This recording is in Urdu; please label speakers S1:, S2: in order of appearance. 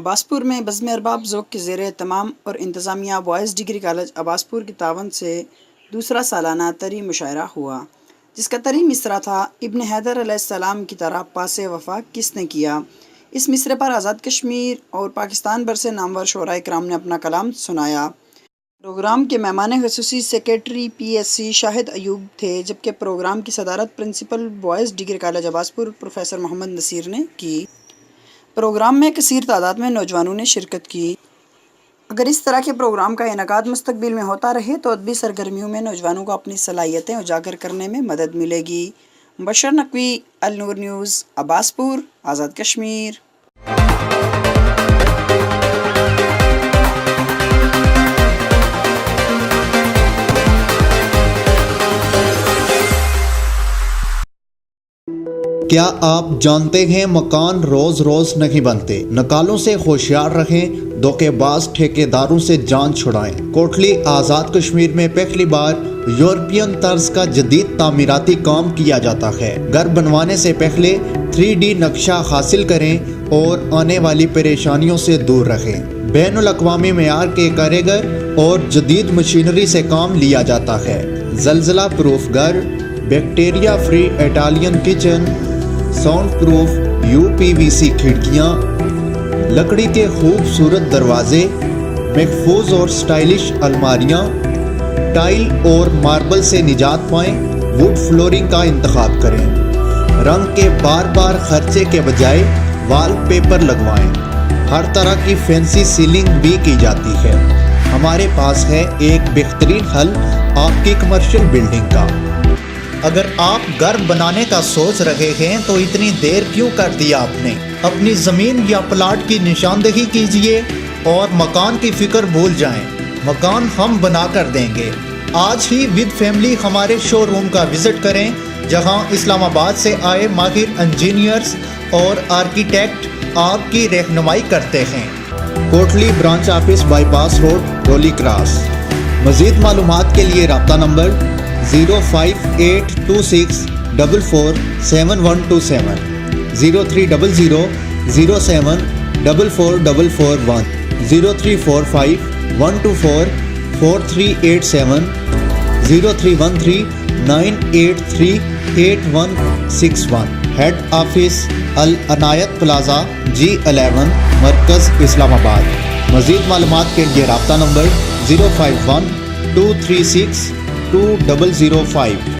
S1: عباسپور میں بزم ارباب ذوق کے زیر اہتمام اور انتظامیہ بوائز ڈگری کالج عباسپور کی تعاون سے دوسرا سالانہ طرح مشاعرہ ہوا، جس کا طرح مصرع تھا: ابن حیدر علیہ السلام کی طرح پاس وفا کس نے کیا۔ اس مصرعے پر آزاد کشمیر اور پاکستان بھر سے نامور شعراء کرام نے اپنا کلام سنایا۔ پروگرام کے مہمان خصوصی سیکریٹری PSC شاہد ایوب تھے، جبکہ پروگرام کی صدارت principal boys degree college Abbaspur professor Muhammad Naseer نے کی۔ پروگرام میں کثیر تعداد میں نوجوانوں نے شرکت کی۔ اگر اس طرح کے پروگرام کا انعقاد مستقبل میں ہوتا رہے تو ادبی سرگرمیوں میں نوجوانوں کو اپنی صلاحیتیں اجاگر کرنے میں مدد ملے گی۔ مبشر نقوی، النور نیوز، عباسپور، آزاد کشمیر۔
S2: کیا آپ جانتے ہیں مکان روز روز نہیں بنتے؟ نکالوں سے ہوشیار رہیں، دھوکے باز ٹھیکیداروں سے جان چھڑائیں۔ کوٹلی آزاد کشمیر میں پہلی بار یورپین طرز کا جدید تعمیراتی کام کیا جاتا ہے۔ گھر بنوانے سے پہلے 3D نقشہ حاصل کریں اور آنے والی پریشانیوں سے دور رہیں۔ بین الاقوامی معیار کے کاریگر اور جدید مشینری سے کام لیا جاتا ہے۔ زلزلہ پروف گھر، bacteria free Italian kitchen, sound proof UPVC کھڑکیاں، لکڑی کے خوبصورت دروازے، محفوظ اور سٹائلش الماریاں، ٹائل اور ماربل سے نجات پائیں۔ ووڈ فلورنگ کا انتخاب کریں۔ رنگ کے بار بار خرچے کے بجائے وال پیپر لگوائیں۔ ہر طرح کی فینسی سیلنگ بھی کی جاتی ہے۔ ہمارے پاس ہے ایک بہترین حل آپ کی کمرشل بلڈنگ کا۔ اگر آپ گھر بنانے کا سوچ رہے ہیں تو اتنی دیر کیوں کر دیا آپ نے؟ اپنی زمین یا پلاٹ کی نشاندہی کیجئے اور مکان کی فکر بھول جائیں۔ مکان ہم بنا کر دیں گے۔ آج ہی ود فیملی ہمارے شو روم کا وزٹ کریں، جہاں اسلام آباد سے آئے ماہر انجینئرز اور آرکیٹیکٹ آپ کی رہنمائی کرتے ہیں۔ Kotli branch office bypass road, Rawli cross. مزید معلومات کے لیے رابطہ number 05826 447127 0300 07 44441 0345 124 4387 0313 983 8161۔ Head office العنایت plaza G11 مرکز اسلام آباد۔ مزید معلومات کے لیے رابطہ نمبر 051 236 2005۔